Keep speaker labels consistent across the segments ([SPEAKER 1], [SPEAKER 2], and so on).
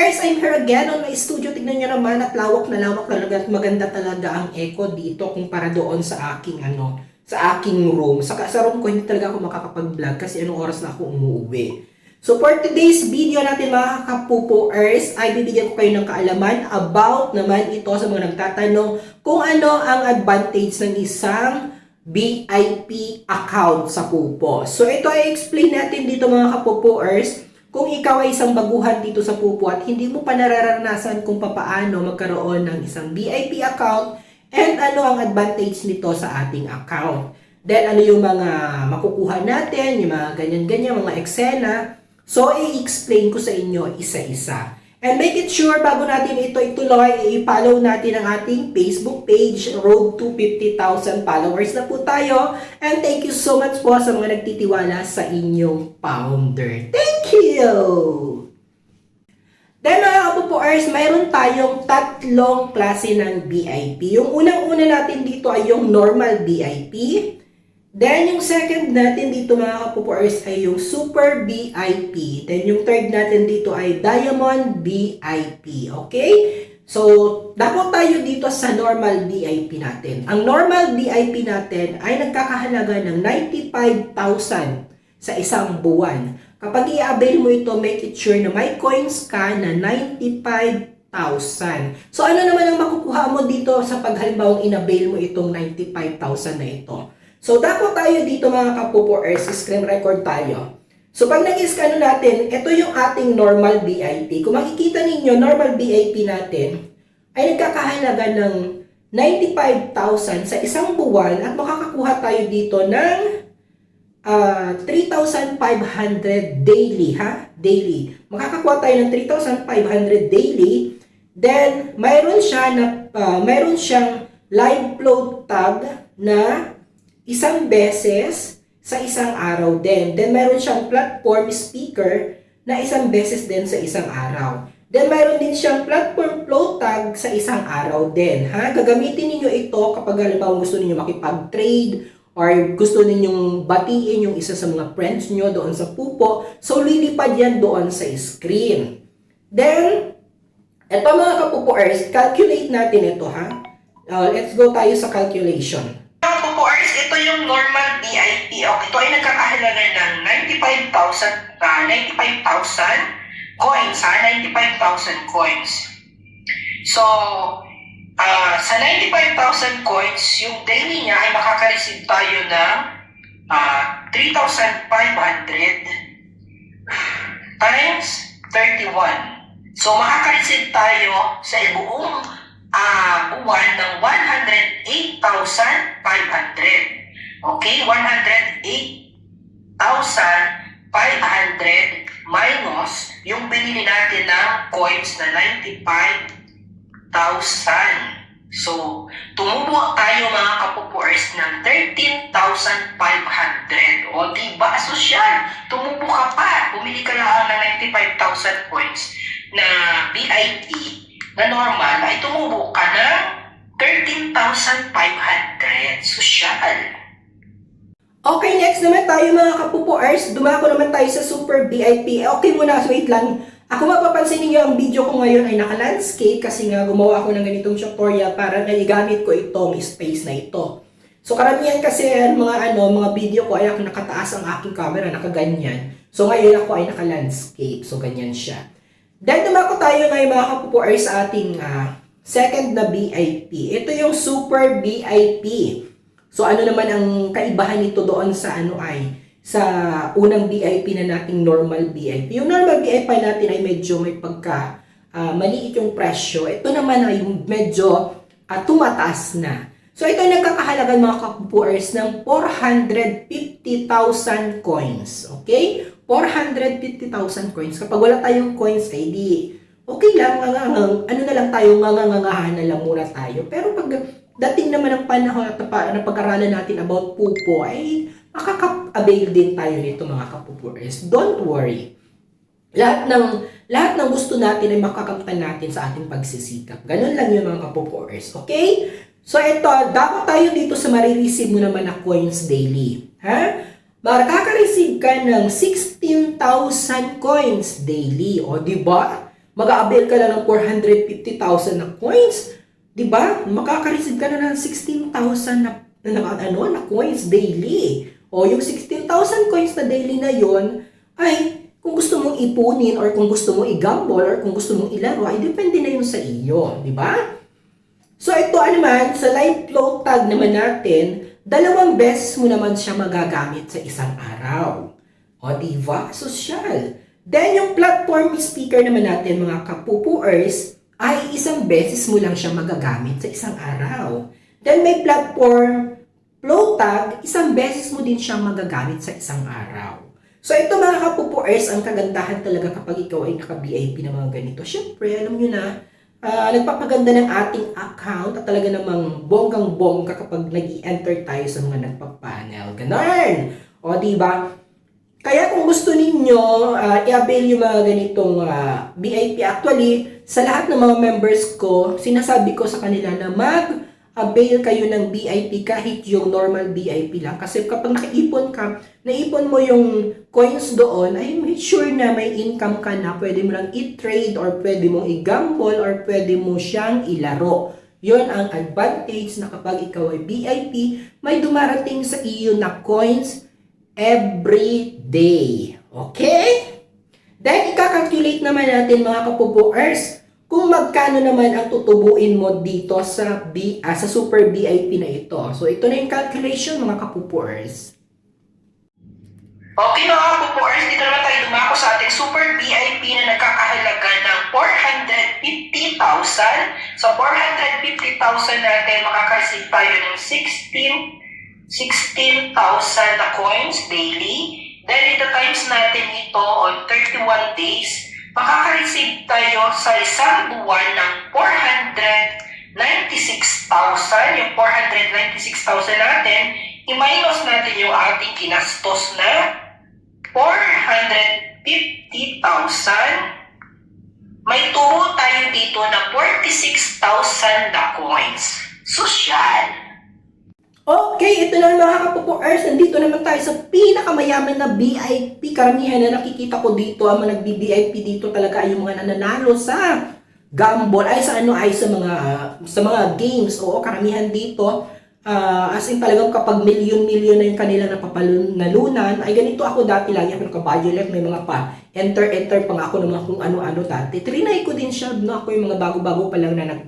[SPEAKER 1] Kapupoers, I'm here again on my studio. Tignan nyo naman at lawak na talaga at maganda talaga ang echo dito kumpara doon sa aking sa aking room. Sa room ko hindi talaga ako makakapag-vlog kasi anong oras na ako umuwi. So for today's video natin mga kapupoers, ay bibigyan ko kayo ng kaalaman about naman ito sa mga nagtatanong kung ano ang advantage ng isang VIP account sa Pupo. So ito ay explain natin dito mga kapupoers. Kung ikaw ay isang baguhan dito sa Pupo at hindi mo pa nararanasan kung papaano magkaroon ng isang VIP account and ano ang advantage nito sa ating account. Then ano yung mga makukuha natin, yung mga ganyan-ganyan, mga eksena. So i-explain ko sa inyo isa-isa. And make it sure bago natin ito ituloy, i-follow natin ang ating Facebook page, Road to 50,000 followers na po tayo. And thank you so much po sa mga nagtitiwala sa inyong founder. Thank you! Then mga kapupoers, mayroon tayong tatlong klase ng VIP. Yung unang-una natin dito ay yung normal VIP. Then, yung second natin dito mga kapupoers ay yung Super VIP. Then, yung third natin dito ay Diamond VIP. Okay? So, dapat tayo dito sa normal VIP natin. Ang normal VIP natin ay nagkakahalaga ng 95,000 sa isang buwan. Kapag i-avail mo ito, make it sure na may coins ka na 95,000. So, ano naman ang makukuha mo dito sa paghalimbawang in-avail mo itong 95,000 na ito? So, dapat tayo dito mga kapupoers, screen record tayo. So, pag nag-scan natin, ito yung ating normal VIP. Kung makikita ninyo, normal VIP natin ay nagkakahalaga ng 95,000 sa isang buwan at makakakuha tayo dito ng 3,500 daily, ha? Daily. Makakakuha tayo ng 3,500 daily. Then, mayroon siyang live float tag na isang beses sa isang araw din. Then, mayroon siyang platform speaker na isang beses din sa isang araw. Then, mayroon din siyang platform flow tag sa isang araw din. Ha? Gagamitin niyo ito kapag halimbawa gusto niyo makipag-trade or gusto ninyong batiin yung isa sa mga friends niyo doon sa Pupo. So, lilipad yan doon sa screen. Then, ito mga kapupoers, calculate natin ito, ha? Let's go tayo sa calculation. Kapupoers, ito yung normal VIP. Ito ay nagkakahalaga ng 95,000 coins, ha? 95,000 coins. So, sa 95,000 coins, yung daily niya ay makaka-receive tayo ng 3,500 times 31. So, makaka-receive tayo sa buong buwan ng 108,500. Okay? 108,500 minus yung binili natin ng coins na 95,000. So, tumubo tayo mga kapupoers ng 13,500. O, diba? Sosyal. Tumubo ka pa. Bumili ka lang ng 95,000 coins na VIP na normal ay tumubo ka ng 13,500. Sosyal. Okay, next naman tayo mga kapupoers. Dumako naman tayo sa Super VIP. Okay muna, wait lang. Ako mapapansin niyo ang video ko ngayon ay naka-landscape kasi nga gumawa ako ng ganitong tutorial para naigamit ko itong space na ito. So karamihan kasi mga video ko ay nakataas ang aking camera, nakaganyan. So ngayon ako ay naka-landscape. So ganyan siya. Then dumako tayo ngayon mga kapupoers sa ating second na VIP. Ito yung Super VIP. So ano naman ang kaibahan nito doon sa sa unang VIP na nating normal VIP. Yung normal VIP natin ay medyo may pagka maliit yung presyo. Ito naman ay medyo tumataas na. So ito ay nagkakahalaga mga kapupoers ng 450,000 coins. Okay? 450,000 coins. Kapag wala tayong coins, ay di okay lang, ano na lang tayo, ngangangahan na lang muna tayo. Pero pag dating naman ang panahon at pag-aralan natin about Pupo, ay makaka-avail din tayo nito mga kapupoers. Don't worry. Lahat ng gusto natin ay makakamtan natin sa ating pagsisikap. Ganun lang yung mga kapupoers. Okay? So ito, dapat tayo dito sa marireceive mo naman na coins daily. Ha? Makaka-receive ka ng 16,000 coins daily. O, di ba? mag-a-avail ka lang ng 450,000 na coins. Diba? Makaka-receive ka na ng 16,000 na coins daily. O yung 16,000 coins na daily na yon ay kung gusto mong ipunin or kung gusto mong i-gamble or kung gusto mong ilaro, ay depende na yun sa iyo. Diba? So ito naman, sa live float tag naman natin, 2 beses mo naman siya magagamit sa isang araw. O diba? Social. Then yung platform speaker naman natin mga kapupuers, ay 1 beses mo lang siya magagamit sa isang araw. Then may platform float tag, 1 beses mo din siyang magagamit sa isang araw. So ito mga kapupuers, ang kagandahan talaga kapag ikaw ay naka-VIP na mga ganito. Syempre, alam nyo na, nagpapaganda ng ating account at talaga namang bonggang-bongga kapag nag-i-enter tayo sa mga nagpa-panel. Ganon! O diba? Kaya kung gusto ninyo i-avail yung mga ganitong VIP, actually, sa lahat ng mga members ko, sinasabi ko sa kanila na mag-avail kayo ng VIP kahit yung normal VIP lang. Kasi kapag naipon mo yung coins doon, ay make sure na may income ka na. Pwede mo lang i-trade or pwede mong i-gamble or pwede mo siyang ilaro. Yun ang advantage na kapag ikaw ay VIP, may dumarating sa iyo na coins every day. Okay? Then, ika-calculate naman natin mga kapupuers kung magkano naman ang tutubuin mo dito sa Super VIP na ito. So, ito na yung calculation mga kapupuers. Okay mga kapupuers, dito naman tayo dumako sa ating Super VIP na nagkakahalaga ng 450,000. So, 450,000 natin, makaka-receive tayo ng 16,000 na coins daily. Then, ito times natin ito on 31 days. Makaka-receive tayo sa isang buwan ng 496,000. Yung 496,000 natin, i-minus natin yung ating kinastos na 450,000. May turo tayo dito na 46,000 na coins. Social. Okay, ito na mga kapupuers. Nandito naman tayo sa pinakamayaman na VIP. Karamihan na nakikita ko dito, ang mga nagbi-VIP dito talaga ay yung mga nananalo sa gamble, ay sa mga games. Oo, karamihan dito. As in talagang kapag milyon-milyon na yung kanilang napapalunan, ay ganito ako dati lagi ako naka-violet, may mga pa enter pa nga ako ng mga kung ano-ano dati. Trinay ko din siya, no? Ako yung mga bago-bago pa lang na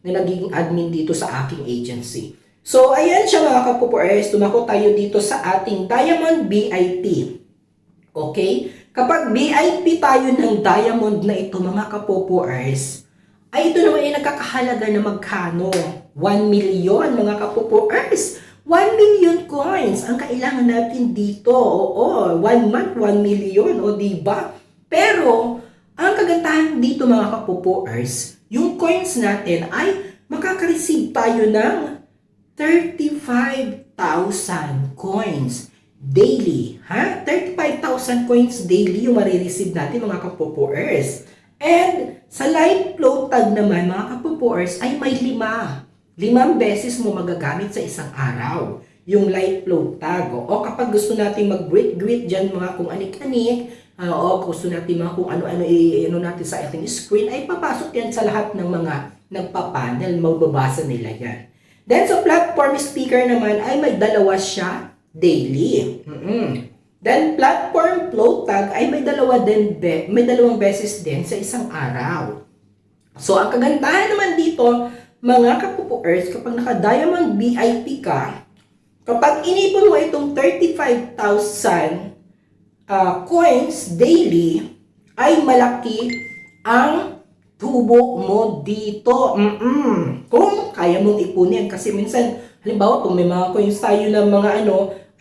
[SPEAKER 1] nagiging admin dito sa aking agency. So, ayan siya mga kapupuers, tumako tayo dito sa ating Diamond VIP. Okay? Kapag VIP tayo ng Diamond na ito mga kapupuers, ay ito naman ay nagkakahalaga na magkano? 1 million mga kapupuers. 1 million coins ang kailangan natin dito. Oo, 1 month, 1 million. O diba? Pero, ang kagandahan dito mga kapupuers, yung coins natin ay makaka-receive tayo ng 35,000 coins daily. 35,000 coins daily yung marireceive natin mga kapupuers. And sa live float tag naman mga kapupuers ay may 5 beses mo magagamit sa isang araw yung live float tag. O kapag gusto natin mag-greet dyan mga kung anik-anik, o gusto natin mga kung ano-ano natin sa ating screen, ay papasok yan sa lahat ng mga nagpa-panel, magbabasa nila yan. Then sa platform speaker naman ay may 2 siya daily. Then platform float tag ay may 2 beses din sa isang araw. So ang kagandahan naman dito mga kapupuers, kapag naka-Diamond VIP ka, kapag inipon mo itong 35,000 coins daily, ay malaki ang tubo mo dito. Kung kaya mong ipunin. Kasi minsan, halimbawa, kung may mga coins tayo ng mga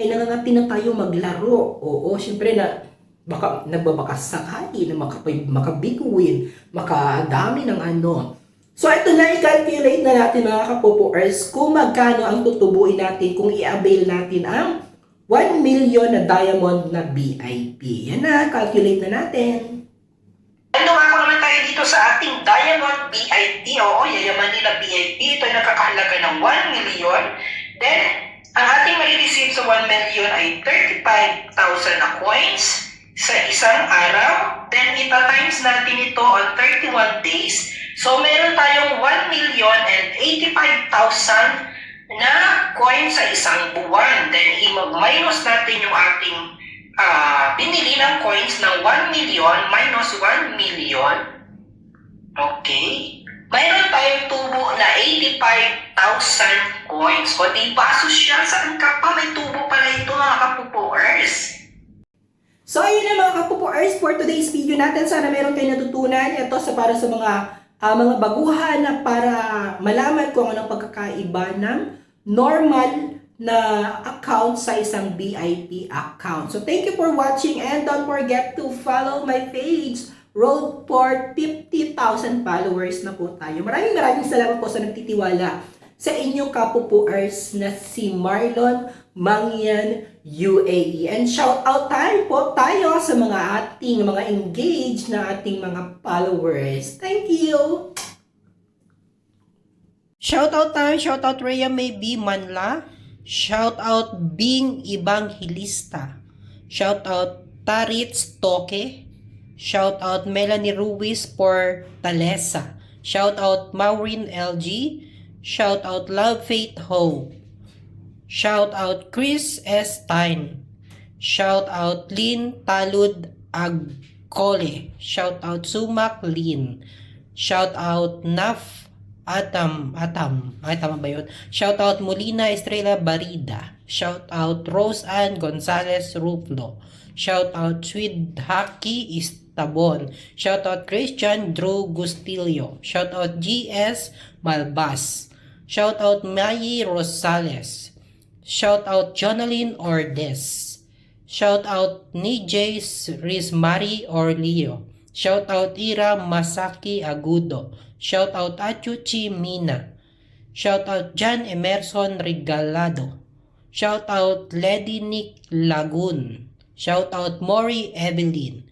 [SPEAKER 1] ay nangangati na tayo maglaro. Oo, syempre na baka nagbabakas sakali na makabiguin, makadami ng So, ito na i-calculate na natin mga kapupuers kung magkano ang tutubuin natin kung i-avail natin ang 1 million na Diamond na VIP. Yan na, calculate na natin. Dumako naman tayo dito sa ating Diamond VIP. Oo, yayamanin na VIP. Ito ay nakakahalaga ng 1 million. Then, ang ating marireceive sa 1 million ay 35,000 na coins. sa isang araw. Then ita-times natin ito on 31 days. So meron tayong 1,085,000 na coin sa isang buwan. Then i-minus natin yung ating binili ng coins ng 1 million minus 1 million. Okay. Mayroon tayong tubo na 85,000 coins. O di ba, social, saan ka pa? May tubo pala ito, mga kapupuers. So, ayun na mga kapupuers for today's video natin. Sana meron kayo natutunan. Ito para sa mga baguhan na para malaman kung anong pagkakaiba ng normal na account sa isang VIP account. So, thank you for watching and don't forget to follow my page. Road for 50,000 followers na po tayo. Maraming salamat po sa nagtitiwala sa inyong kapupuers na si Marlon Mangyan UAE. And shout out tayo sa mga engaged na ating mga followers. Thank you! Shout out Rhea May B. Manla. Shout out Bing Evangelista. Shout out Taritz Toke. Shout out Melanie Ruiz for Talesa. Shout out Maureen LG. Shout out Love Faith Ho. Shout out Chris S. Stein. Shout out Lynn Talud Agcole. Shout out Sumak Lin. Shout out Naf Atam. Ay, tama ba yun? Shout out Molina Estrella Barida. Shout out Rose Ann Gonzalez Ruflo. Shout out Sweet Haki Istabon. Shout out Christian Drew Gustilio. Shout out GS Malbas. Shout out Mayi Rosales. Shout out Jonalyn Ordes. Shout out Nijay Rizmari Orlio. Shout out Ira Masaki Agudo. Shout out Achuchi Mina. Shout out John Emerson Regalado. Shout out Lady Nick Lagun. Shout out Mori Evelyn.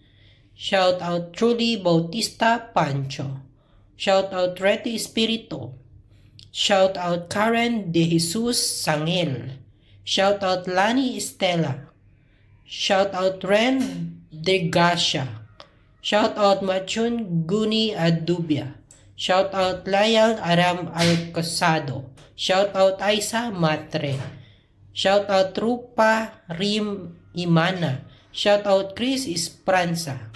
[SPEAKER 1] Shout out Truly Bautista Pancho. Shout out Reti Espirito. Shout out Karen De Jesus Sangel. Shout out Lani Estela. Shout out Ren De Gasha. Shout out Machun Guni Adubia. Shout out Layal Aram Alcosado. Shout out Aisa Matre. Shout out Rupa Rim Imana. Shout out Chris Esperanza.